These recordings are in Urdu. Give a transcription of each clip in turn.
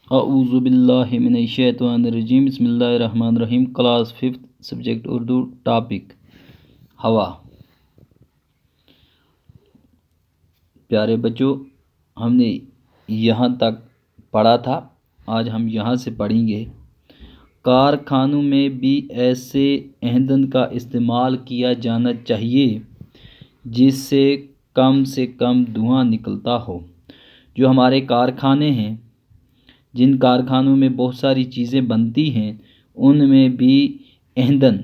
اعوذ باللہ من الشیطان الرجیم، بسم اللہ الرحمن الرحیم۔ کلاس 5 سبجیکٹ اردو، ٹاپک ہوا۔ پیارے بچوں، ہم نے یہاں تک پڑھا تھا، آج ہم یہاں سے پڑھیں گے۔ کارخانوں میں بھی ایسے ایندھن کا استعمال کیا جانا چاہیے جس سے کم دھواں نکلتا ہو۔ جو ہمارے کارخانے ہیں، جن کارخانوں میں بہت ساری چیزیں بنتی ہیں، ان میں بھی ایندھن،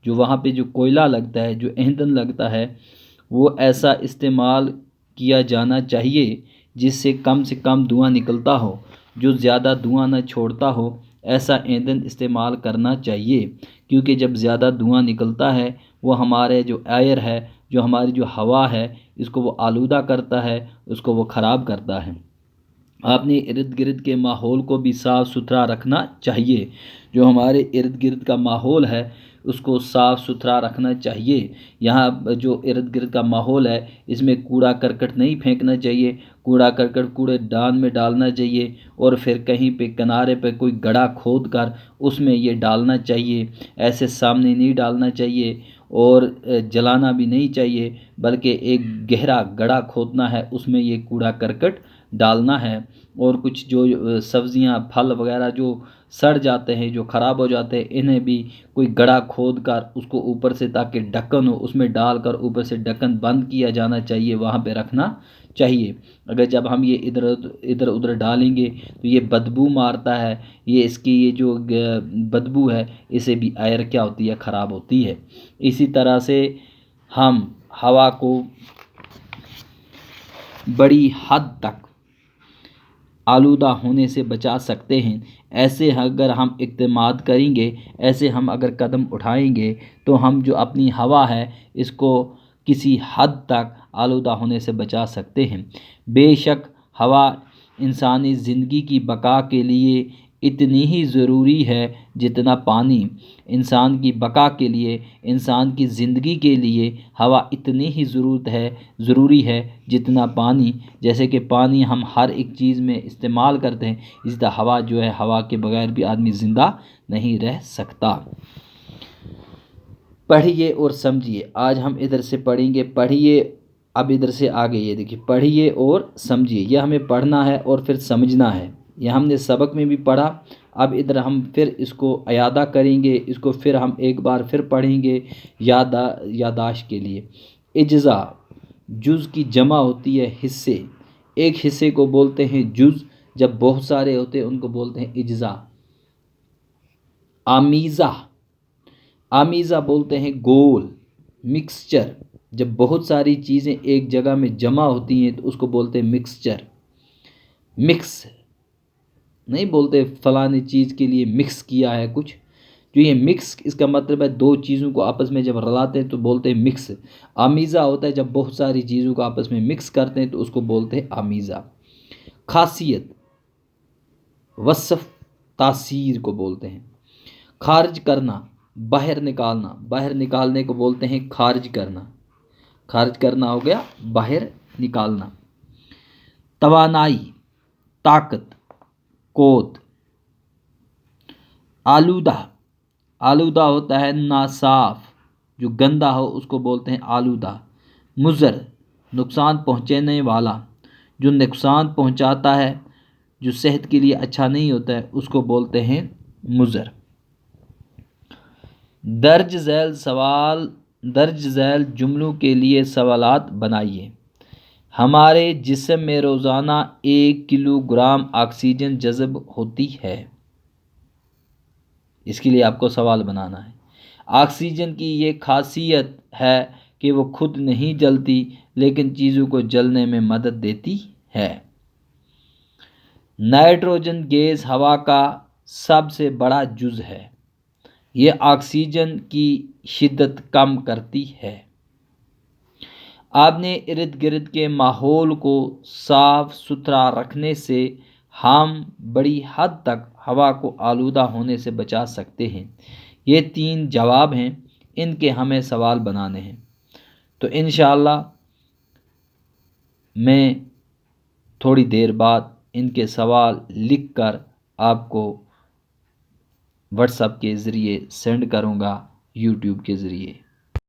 جو وہاں پہ جو کوئلہ لگتا ہے، جو ایندھن لگتا ہے، وہ ایسا استعمال کیا جانا چاہیے جس سے کم دھواں نکلتا ہو، جو زیادہ دھواں نہ چھوڑتا ہو۔ ایسا ایندھن استعمال کرنا چاہیے، کیونکہ جب زیادہ دھواں نکلتا ہے وہ ہمارے جو ایئر ہے، جو ہماری جو ہوا ہے، اس کو وہ آلودہ کرتا ہے، اس کو وہ خراب کرتا ہے۔ آپ نے ارد گرد کے ماحول کو بھی صاف ستھرا رکھنا چاہیے۔ جو ہمارے ارد گرد کا ماحول ہے اس کو صاف ستھرا رکھنا چاہیے۔ یہاں جو ارد گرد کا ماحول ہے، اس میں کوڑا کرکٹ نہیں پھینکنا چاہیے۔ کوڑا کرکٹ کوڑے دان میں ڈالنا چاہیے، اور پھر کہیں پہ کنارے پہ کوئی گڑھا کھود کر اس میں یہ ڈالنا چاہیے۔ ایسے سامنے نہیں ڈالنا چاہیے، اور جلانا بھی نہیں چاہیے، بلکہ ایک گہرا گڑھا کھودنا ہے، اس میں یہ کوڑا کرکٹ ڈالنا ہے۔ اور کچھ جو سبزیاں پھل وغیرہ جو سڑ جاتے ہیں، جو خراب ہو جاتے ہیں، انہیں بھی کوئی گڑھا کھود کر اس کو اوپر سے، تاکہ ڈھکن ہو، اس میں ڈال کر اوپر سے ڈھکن بند کیا جانا چاہیے، وہاں پہ رکھنا چاہیے۔ اگر جب ہم یہ ادھر ادھر ڈالیں گے تو یہ بدبو مارتا ہے، اس کی یہ جو بدبو ہے، اسے بھی ایئر کیا ہوتی ہے، خراب ہوتی ہے۔ اسی طرح سے ہم ہوا کو بڑی حد تک آلودہ ہونے سے بچا سکتے ہیں۔ ایسے اگر ہم اقدامات کریں گے، ایسے ہم اگر قدم اٹھائیں گے، تو ہم جو اپنی ہوا ہے اس کو کسی حد تک آلودہ ہونے سے بچا سکتے ہیں۔ بے شک ہوا انسانی زندگی کی بقا کے لیے اتنی ہی ضروری ہے جتنا پانی۔ انسان کی بقا کے لیے، انسان کی زندگی کے لیے ہوا اتنی ہی ضروری ہے جتنا پانی۔ جیسے کہ پانی ہم ہر ایک چیز میں استعمال کرتے ہیں، اسی طرح ہوا جو ہے، ہوا کے بغیر بھی آدمی زندہ نہیں رہ سکتا۔ پڑھیے اور سمجھیے، آج ہم ادھر سے پڑھیں گے۔ پڑھیے، اب ادھر سے آگے یہ دیکھیے، پڑھیے اور سمجھیے، یہ ہمیں پڑھنا ہے اور پھر سمجھنا ہے۔ یہ ہم نے سبق میں بھی پڑھا، اب ادھر ہم پھر اس کو اعادہ کریں گے، اس کو پھر ہم ایک بار پھر پڑھیں گے یادداشت کے لیے۔ اجزا، جز کی جمع ہوتی ہے حصے۔ ایک حصے کو بولتے ہیں جز، جب بہت سارے ہوتے ہیں ان کو بولتے ہیں اجزا۔ آمیزہ بولتے ہیں گول۔ مکسچر، جب بہت ساری چیزیں ایک جگہ میں جمع ہوتی ہیں تو اس کو بولتے ہیں مکسچر۔ مکس نہیں بولتے فلاں چیز کے لیے مکس کیا ہے کچھ، جو یہ مکس، اس کا مطلب ہے دو چیزوں کو آپس میں جب رلاتے ہیں تو بولتے ہیں مکس۔ آمیزہ ہوتا ہے جب بہت ساری چیزوں کو آپس میں مکس کرتے ہیں تو اس کو بولتے ہیں آمیزہ۔ خاصیت، وصف، تاثیر کو بولتے ہیں۔ خارج کرنا، باہر نکالنا، باہر نکالنے کو بولتے ہیں خارج کرنا۔ خارج کرنا ہو گیا باہر نکالنا۔ توانائی، طاقت، قوت۔ آلودہ ہوتا ہے ناصاف، جو گندا ہو اس کو بولتے ہیں آلودہ۔ مضر، نقصان پہنچانے والا، جو نقصان پہنچاتا ہے، جو صحت کے لیے اچھا نہیں ہوتا ہے، اس کو بولتے ہیں مضر۔ درج ذیل جملوں کے لیے سوالات بنائیے۔ ہمارے جسم میں روزانہ 1 کلو گرام آکسیجن جذب ہوتی ہے۔ اس کے لیے آپ کو سوال بنانا ہے۔ آکسیجن کی یہ خاصیت ہے کہ وہ خود نہیں جلتی، لیکن چیزوں کو جلنے میں مدد دیتی ہے۔ نائٹروجن گیس ہوا کا سب سے بڑا جز ہے۔ یہ آکسیجن کی شدت کم کرتی ہے۔ آپ نے ارد گرد کے ماحول کو صاف ستھرا رکھنے سے ہم بڑی حد تک ہوا کو آلودہ ہونے سے بچا سکتے ہیں۔ یہ 3 جواب ہیں، ان کے ہمیں سوال بنانے ہیں۔ تو انشاءاللہ میں تھوڑی دیر بعد ان کے سوال لکھ کر آپ کو واٹس ایپ کے ذریعے سینڈ کروں گا، یوٹیوب کے ذریعے۔